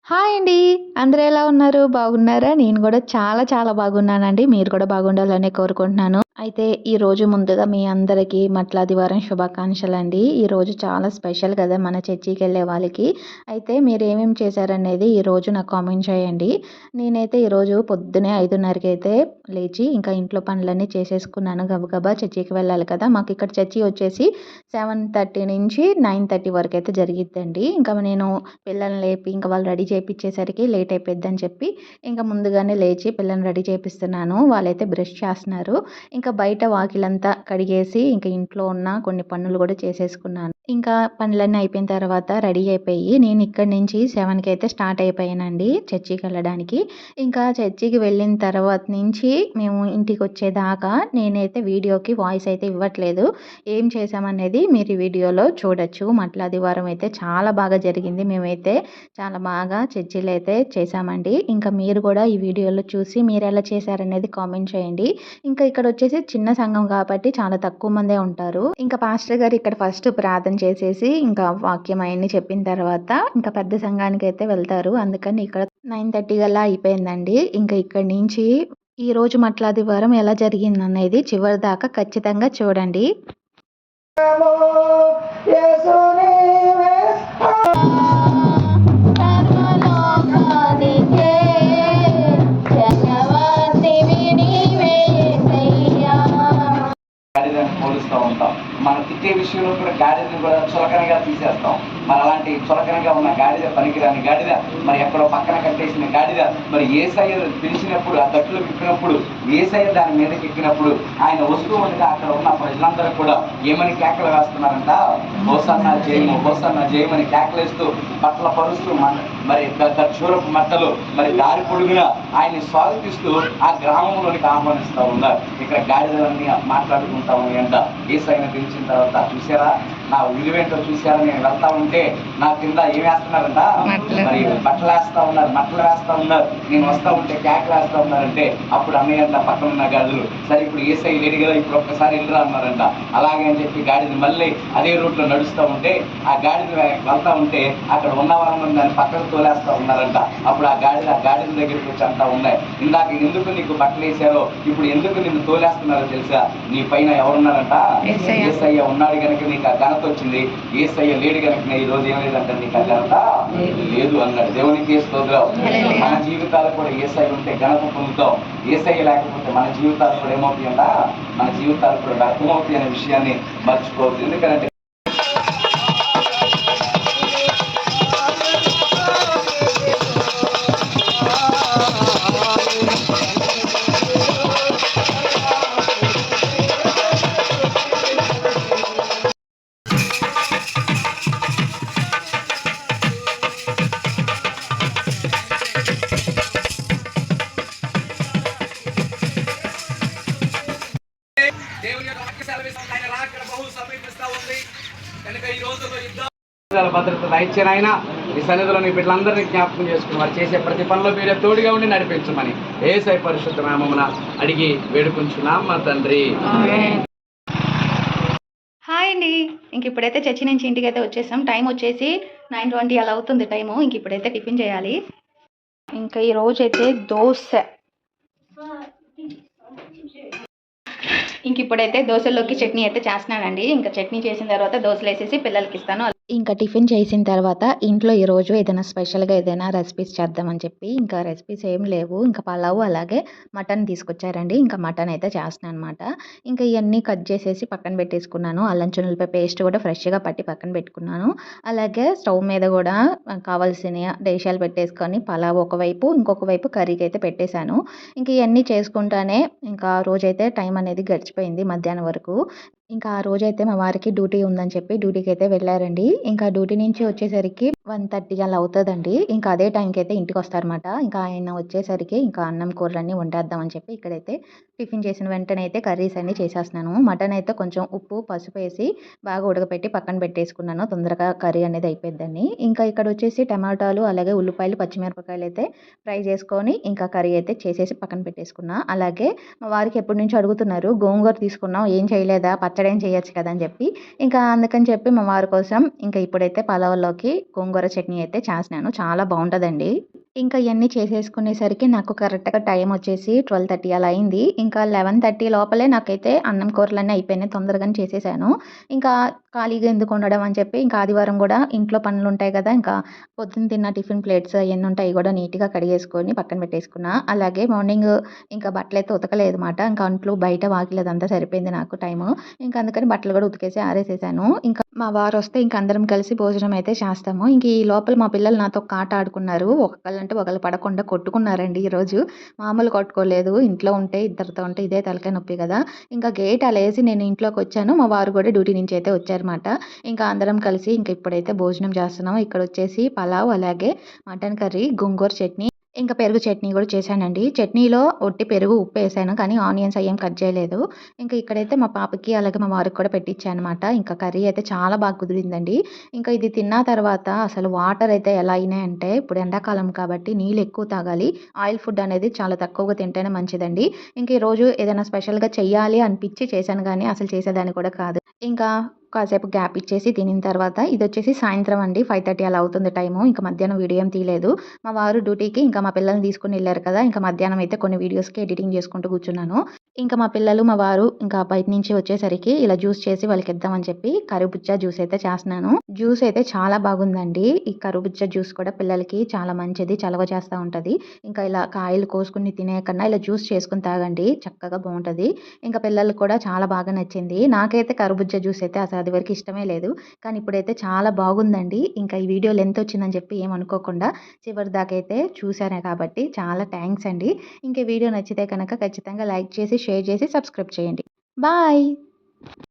Hi అండి. అందరూ ఎలా ఉన్నారు? బాగున్నారా? నేను కూడా చాలా చాలా బాగున్నానండి. మీరు కూడా బాగుండాలనే కోరుకుంటున్నాను. అయితే ఈరోజు ముందుగా మీ అందరికీ మట్లాదివారం శుభాకాంక్షలండి. ఈరోజు చాలా స్పెషల్ కదా మన చర్చికెళ్ళే వాళ్ళకి. అయితే మీరేమేమి చేశారనేది ఈరోజు నాకు కామెంట్ చేయండి. నేనైతే ఈరోజు పొద్దున్నే 5:30కి అయితే లేచి ఇంకా ఇంట్లో పనులన్నీ చేసేసుకున్నాను. గబగబా చర్చికి వెళ్ళాలి కదా! మాకు ఇక్కడ చర్చి వచ్చేసి 7:30 నుంచి 9:30 వరకైతే జరిగిద్దండి. ఇంకా నేను పిల్లల్ని లేపి ఇంకా వాళ్ళు రెడీ చేపిచ్చేసరికి లేట్ అయిపోద్దని చెప్పి ఇంకా ముందుగానే లేచి పిల్లల్ని రెడీ చేపిస్తున్నాను. వాళ్ళైతే బ్రష్ చేస్తున్నారు. ఇంకా బయట వాకిలంతా కడిగేసి ఇంకా ఇంట్లో ఉన్న కొన్ని పనులు కూడా చేసేసుకున్నాను. ఇంకా పనులన్నీ అయిపోయిన తర్వాత రెడీ అయిపోయి నేను ఇక్కడి నుంచి 7కి అయితే స్టార్ట్ అయిపోయానండి చర్చికి వెళ్ళడానికి. ఇంకా చర్చికి వెళ్ళిన తర్వాత నుంచి మేము ఇంటికి వచ్చేదాకా నేనైతే వీడియోకి వాయిస్ అయితే ఇవ్వట్లేదు. ఏం చేశామనేది మీరు ఈ వీడియోలో చూడొచ్చు. మట్లాదివారం అయితే చాలా బాగా జరిగింది. మేమైతే చాలా బాగా చర్చిలో అయితే చేశామండి. ఇంకా మీరు కూడా ఈ వీడియోలో చూసి మీరు ఎలా చేశారనేది కామెంట్ చేయండి. ఇంకా ఇక్కడ వచ్చేసి చిన్న సంఘం కాబట్టి చాలా తక్కువ మందే ఉంటారు. ఇంకా పాస్టర్ గారు ఇక్కడ ఫస్ట్ ప్రార్థన చేసేసి ఇంకా వాక్యం అవన్నీ చెప్పిన తర్వాత ఇంకా పెద్ద సంఘానికి అయితే వెళ్తారు. అందుకని ఇక్కడ 9:30 గల్లా అయిపోయిందండి. ఇంకా ఇక్కడి నుంచి ఈ రోజు మట్లాదివారం ఎలా జరిగిందనేది చివరి దాకా ఖచ్చితంగా చూడండి. పోలుస్తూ ఉంటాం. మనం తిట్టే విషయంలో కూడా గాడిదని కూడా చులకనగా తీసేస్తాం. మరి అలాంటి చులకనగా ఉన్న గాడిద, పనికిరాని గాడిద, మరి ఎక్కడో పక్కన కట్టేసిన గాడిద, మరి యేసయ్య పిలిచినప్పుడు ఆ తట్లు విప్పినప్పుడు యేసయ్య దాని మీదకి ఎక్కినప్పుడు ఆయన వస్తూ ఉండగా అక్కడ ఉన్న ప్రజలందరూ కూడా ఏమని కేకలు వేస్తున్నారంట, హోసన్నా జయము, హోసన్నా జయమని కేకలేస్తూ బట్టల పరుస్తూ మరి చూరపు మట్టలు మరి దారి పొడుగున ఆయన్ని స్వాగతిస్తూ ఆ గ్రామంలోనికి ఆహ్వానిస్తూ ఉన్నారు. ఇక్కడ గాడిదలన్నీ మాట్లాడుకుంటా ఉన్నాయంట. యేసయ్యను పిలిచిన తర్వాత చూసారా నా విలువేంటో చూసారా, నేను వెళ్తా ఉంటే నా కింద ఏం వేస్తున్నారంట, మరి బట్టలు వేస్తా ఉన్నారు, మట్టలు వేస్తా ఉన్నారు, నేను వస్తా ఉంటే కేకలు వేస్తా ఉన్నారంటే అప్పుడు అన్నయ్యంట పక్కన ఉన్న గాడిదలు, సరే ఇప్పుడు యేసయ్య లేడు కదా, ఇప్పుడు ఒక్కసారి వెళ్ళరా అన్నారంట. అలాగే అని చెప్పి గాడిద మళ్ళీ అదే రూట్లో నడుస్తూ ఉంటే ఆ గాడిద వెళ్తా ఉంటే అక్కడ ఉన్న వాళ్ళని దాన్ని పక్కకు తోలేస్తా ఉన్నారంట. అప్పుడు ఆ గాడిద దగ్గరికి వచ్చి అంటా ఉన్నాయి, ఇందాక ఎందుకు నీకు బట్టలు వేసారో ఇప్పుడు ఎందుకు నిన్ను తోలేస్తున్నారో తెలుసా, నీ పైన ఎవరున్నారంట, యేసయ్య ఉన్నాడు కనుక నీకు ఆ ఘనత వచ్చింది, యేసయ్య లేడు కనుక ఈ రోజు ఏం లేదంటే నీకు ఆ ఘనత లేదు అన్నాడు. దేవునికి స్తోత్రం. మన జీవితాలు కూడా యేసయ్య ఉంటే ఘనత పొందుతాం. యేసయ్య లేకపోతే మన జీవితాలు కూడా ఏమవుతాయంట, మన జీవితాలు కూడా వ్యర్థమవుతాయి అనే విషయాన్ని మర్చిపోవద్దు. ఎందుకంటే భద్రత దయచేయని ఆయన ఈ సన్నిధిలో నీ బిడ్డలందరినీ జ్ఞాపకం చేసుకుని వారు చేసే ప్రతి పనిలో మీరే తోడుగా ఉండి నడిపించమని యేసయ్య పరిశుద్ధ నామమున అడిగి వేడుకుంటున్నాం మా తండ్రి. హాయ్ అండి. ఇంక ఇప్పుడైతే చర్చి నుంచి ఇంటికి అయితే వచ్చేసాం. టైం వచ్చేసి 9:20 అలా అవుతుంది టైము. ఇంక ఇప్పుడైతే టిఫిన్ చేయాలి. ఇంకా ఈ రోజు అయితే దోశ, ఇంక ఇప్పుడైతే దోశలోకి చట్నీ అయితే చేస్తున్నానండి. ఇంకా చట్నీ చేసిన తర్వాత దోశలు వేసేసి పిల్లలకి ఇస్తాను. ఇంకా టిఫిన్ చేసిన తర్వాత ఇంట్లో ఈరోజు ఏదైనా స్పెషల్గా ఏదైనా రెసిపీస్ చేద్దామని చెప్పి ఇంకా రెసిపీస్ ఏం లేవు. ఇంకా పలావు అలాగే మటన్ తీసుకొచ్చారండి. ఇంకా మటన్ అయితే చేస్తున్నాను అనమాట. ఇంకా ఇవన్నీ కట్ చేసేసి పక్కన పెట్టేసుకున్నాను. అల్లం చున్నులపై పేస్ట్ కూడా ఫ్రెష్గా పట్టి పక్కన పెట్టుకున్నాను. అలాగే స్టవ్ మీద కూడా కావాల్సిన డేషాలు పెట్టేసుకొని పలావు ఒకవైపు ఇంకొక వైపు కర్రీకి అయితే పెట్టేశాను. ఇంక ఇవన్నీ చేసుకుంటానే ఇంకా రోజైతే టైం అనేది గడిచిపోయింది మధ్యాహ్నం వరకు. ఇంకా ఆ రోజైతే మా వారికి డ్యూటీ ఉందని చెప్పి డ్యూటీకి అయితే వెళ్ళారండి. ఇంకా డ్యూటీ నుంచి వచ్చేసరికి 1:30 అలా అవుతుందండి. ఇంకా అదే టైంకి అయితే ఇంటికి వస్తారన్నమాట. ఇంకా ఆయన వచ్చేసరికి ఇంకా అన్నం కూరలన్నీ వండేద్దామని చెప్పి ఇక్కడైతే టిఫిన్ చేసిన వెంటనే అయితే కర్రీస్ అన్నీ చేసేస్తున్నాను. మటన్ అయితే కొంచెం ఉప్పు పసుపు వేసి బాగా ఉడకపెట్టి పక్కన పెట్టేసుకున్నాను. తొందరగా కర్రీ అనేది అయిపోద్దని. ఇంకా ఇక్కడ వచ్చేసి టమాటాలు అలాగే ఉల్లిపాయలు పచ్చిమిరపకాయలు అయితే ఫ్రై చేసుకొని ఇంకా కర్రీ అయితే చేసేసి పక్కన పెట్టేసుకున్నా. అలాగే మా వారికి ఎప్పటి నుంచో అడుగుతున్నారు, గోంగూర తీసుకున్నాం ఏం చేయలేదా, పచ్చడి ఏం చేయొచ్చు కదా అని చెప్పి ఇంకా అందుకని చెప్పి మా వారి కోసం ఇంకా ఇప్పుడైతే పలావ్‌లోకి గోంగూర చట్నీ అయితే చేస్తున్నాను. చాలా బావుంటదండి. ఇంకా ఇయన్నీ చేసేసుకునేసరికి నాకు కరెక్ట్‌గా టైం వచ్చేసి 12:30 అలా అయింది. ఇంకా 11:30 లోపలే నాకైతే అన్నం, కూరలన్నీ అయిపోయినాయి. తొందరగానే చేసేసాను. ఇంకా ఖాళీగా ఎందుకు ఉండడం అని చెప్పి ఇంకా ఆదివారం గూడా ఇంట్లో పనులుంటాయి గదా! ఇంకా పొద్దున తిన్న టిఫిన్ ప్లేట్స్ అయన్నీ ఉంటాయి. అయి గూడా నీట్‌గా కడిగేసుకొని పక్కన పెట్టేసుకున్నా. అలాగే మార్నింగ్ ఇంకా బట్టలైతే ఉతకలేదు మాట. ఇంకా అంట్లు, బయట వాకిలి అదంతా సరిపోయింది నాకు టైము. ఇంక అందుకని బట్టలు గూడా ఉతికేసి ఆరేసేసాను. ఇంకా మా వారొస్తే ఇంక అందరం కలిసి భోజనం అయితే చేస్తాము. ఇంక ఈ లోపల మా పిల్లలు నాతో ఒక ఆట ఆడుకున్నారు. ఒకళ్ళంటే ఒకళ్ళు పడకుండా కొట్టుకున్నారండి ఈరోజు. మామూలు కొట్టుకోలేదు. ఇంట్లో ఉంటే ఇద్దరితో ఉంటే ఇదే తలకాయ నొప్పి గదా! ఇంకా గేట్ అలా ఏసి నేను ఇంట్లోకొచ్చాను. మా వారు గూడా డ్యూటీ నుంచి అయితే వచ్చారుమాట. ఇంకా అందరం కలిసి ఇంక ఇప్పుడైతే భోజనం చేస్తున్నాం. ఇక్కడొచ్చేసి పలావ్, అలాగే మటన్ కర్రీ, గోంగూర చట్నీ, ఇంకా పెరుగు చట్నీ గూడా చేశానండి. చట్నీలో ఒట్టి పెరుగు, ఉప్పేసాను. కానీ ఆనియన్స్ అయ్యేం కట్ చేయలేదు. ఇంకా ఇక్కడైతే మా పాపకి, అలాగే మా వారికి కూడా పెట్టిచ్చానమాట. ఇంకా కర్రీ అయితే చాలా బాగా కుదిరిందండి. ఇంకా ఇది తిన్న తర్వాత అసలు వాటర్ అయితే ఎలా అయినాయంటే, ఇప్పుడు ఎండాకాలం కాబట్టి నీళ్ళు ఎక్కువ తాగాలి. ఆయిల్ ఫుడ్ అనేది చాలా తక్కువగా తింటేనే మంచిదండి. ఇంక ఈరోజు ఏదైనా స్పెషల్‌గా చెయ్యాలి అనిపిచ్చి చేశాను గానీ, అసలు చేసేదాన్ని కూడా కాదు. ఇంకా కాసేపు గ్యాప్ ఇచ్చేసి తినిన తర్వాత ఇదొచ్చేసి సాయంత్రం అండి. 5:30 అలా అవుతుంది టైము. ఇంక మధ్యాహ్నం వీడియో ఏం తీయలేదు. మా వారు డ్యూటీకి ఇంకా మా పిల్లల్ని తీసుకొని ఎళ్లారు కదా! ఇంక మధ్యాహ్నం అయితే కొన్ని వీడియోస్‌కి ఎడిటింగ్ చేసుకుంటూ కూర్చున్నాను. ఇంకా మా పిల్లలు, మా వారు ఇంకా బయట నుంచి వచ్చేసరికి ఇలా జ్యూస్ చేసి వాళ్ళకిద్దామని చెప్పి కర్బూజా జ్యూస్ అయితే చేస్తున్నాను. జ్యూస్ అయితే చాలా బాగుందండి. ఈ కర్బూజా జ్యూస్ కూడా పిల్లలకి చాలా మంచిది. చలవ చేస్తా ఉంటది. ఇంకా ఇలా కాయలు కోసుకొని తినే కన్నా ఇలా జ్యూస్ చేసుకొని తాగండి. చక్కగా బావుంటది. ఇంకా పిల్లలకి కూడా చాలా బాగా నచ్చింది. నాకైతే కర్బూజా జ్యూస్ అయితే అసలు అదివరకు ఇష్టమే లేదు. కానీ ఇప్పుడైతే చాలా బాగుందండి. ఇంకా ఈ వీడియో లెంత్ వచ్చిందని చెప్పి ఏమనుకోకుండా చివరిదాకా అయితే చూసాను కాబట్టి చాలా థాంక్స్ అండి. ఇంక వీడియో నచ్చితే కనుక ఖచ్చితంగా లైక్ చేసి, షేర్ చేసి, సబ్స్క్రైబ్ చేయండి. బాయ్.